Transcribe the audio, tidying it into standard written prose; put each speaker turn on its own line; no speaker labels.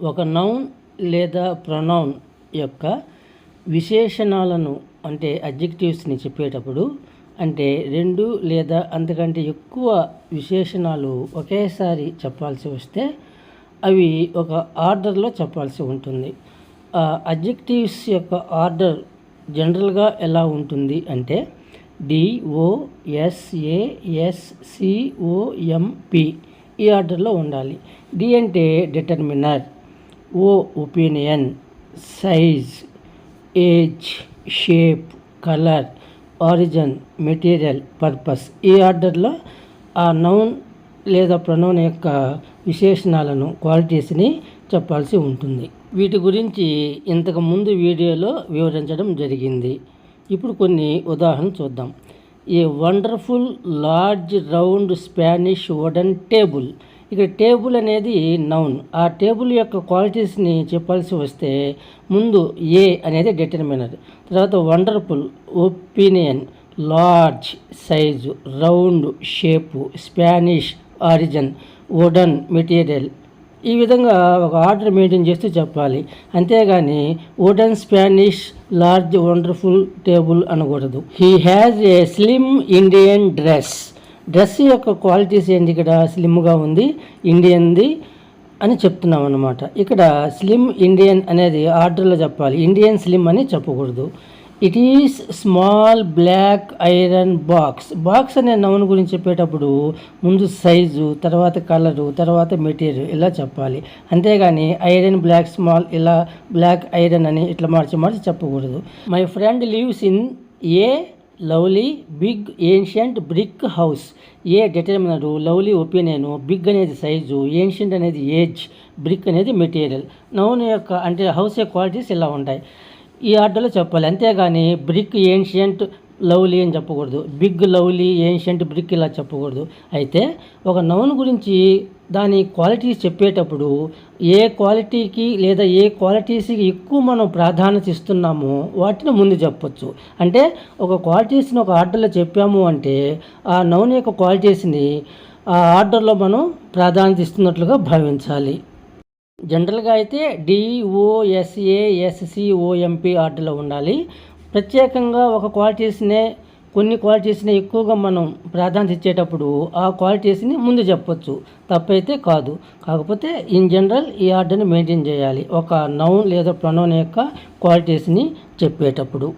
ఒక నౌన్ లేదా ప్రొనౌన్ యొక్క విశేషణాలను అంటే అడ్జెక్టివ్స్ని చెప్పేటప్పుడు అంటే 2 లేదా అంతకంటే ఎక్కువ విశేషణాలు ఒకేసారి చెప్పాల్సి వస్తే అవి ఒక ఆర్డర్లో చెప్పాల్సి ఉంటుంది. ఆ అడ్జెక్టివ్స్ యొక్క ఆర్డర్ జనరల్గా ఎలా ఉంటుంది అంటే DOSASCOMP ఈ ఆర్డర్లో ఉండాలి. డి అంటే determiner, O opinion, size, age, shape, colour, origin, material, purpose ఈ ఆర్డర్లో ఆ నౌన్ లేదా ప్రొనౌన్ యొక్క విశేషణాలను క్వాలిటీస్ని చెప్పాల్సి ఉంటుంది. వీటి గురించి ఇంతకు ముందు వీడియోలో వివరించడం జరిగింది. ఇప్పుడు కొన్ని ఉదాహరణలు చూద్దాం. A wonderful large round Spanish wooden table. ఇక్కడ టేబుల్ అనేది నౌన్. ఆ టేబుల్ యొక్క క్వాలిటీస్ని చెప్పాల్సి వస్తే ముందు ఏ అనేది డిటర్మినర్, తర్వాత wonderful opinion, large size, round shape, Spanish origin, wooden material. ఈ విధంగా ఒక ఆర్డర్ మెయింటైన్ చేస్తూ చెప్పాలి. అంతేగాని wooden Spanish large wonderful table అనకూడదు. He has a slim Indian dress. Dress యొక్క క్వాలిటీస్ ఏంటి? ఇక్కడ స్లిమ్గా ఉంది, ఇండియన్ది అని చెప్తున్నాం అన్నమాట. ఇక్కడ స్లిమ్ ఇండియన్ అనేది ఆర్డర్లో చెప్పాలి, ఇండియన్ స్లిమ్ అని చెప్పకూడదు. It is small black iron box. Box అనే నౌన్ గురించి చెప్పేటప్పుడు ముందు సైజు, తర్వాత కలరు, తర్వాత మెటీరియల్ ఇలా చెప్పాలి. అంతేగాని ఐరన్ బ్లాక్ స్మాల్ ఇలా బ్లాక్ ఐరన్ అని ఇట్లా మార్చి చెప్పకూడదు. My friend lives in a lovely big ancient brick house. A determiner, lovely opinion, big అనేది సైజు, ఏన్షియంట్ అనేది ఏజ్, బ్రిక్ అనేది మెటీరియల్. నౌన్ యొక్క అంటే హౌస్ యొక్క క్వాలిటీస్ ఇలా ఉంటాయి. ఈ ఆర్డర్లో చెప్పాలి. అంతేగాని బ్రిక్ ఏన్షియంట్ లవ్లీ అని చెప్పకూడదు, బిగ్ లవ్లీ ఏన్షియంట్ బ్రిక్ ఇలా చెప్పకూడదు. అయితే ఒక నౌన్ గురించి దాని క్వాలిటీస్ చెప్పేటప్పుడు ఏ క్వాలిటీకి లేదా ఏ క్వాలిటీస్కి ఎక్కువ మనం ప్రాధాన్యత ఇస్తున్నామో వాటిని ముందు చెప్పొచ్చు. అంటే ఒక క్వాలిటీస్ని ఒక ఆర్డర్లో చెప్పాము అంటే ఆ నౌన్ యొక్క క్వాలిటీస్ని ఆ ఆర్డర్లో మనం ప్రాధాన్యత ఇస్తున్నట్లుగా భావించాలి. జనరల్గా అయితే DOSASCOMP ఆర్డర్లో ఉండాలి. ప్రత్యేకంగా ఒక కొన్ని క్వాలిటీస్ని ఎక్కువగా మనం ప్రాధాన్యత ఇచ్చేటప్పుడు ఆ క్వాలిటీస్ని ముందు చెప్పొచ్చు, తప్పైతే కాదు. కాకపోతే ఇన్ జనరల్ ఈ ఆర్డర్ని మెయింటైన్ చేయాలి ఒక నౌన్ లేదా ప్రొనౌన్ యొక్క క్వాలిటీస్ని చెప్పేటప్పుడు.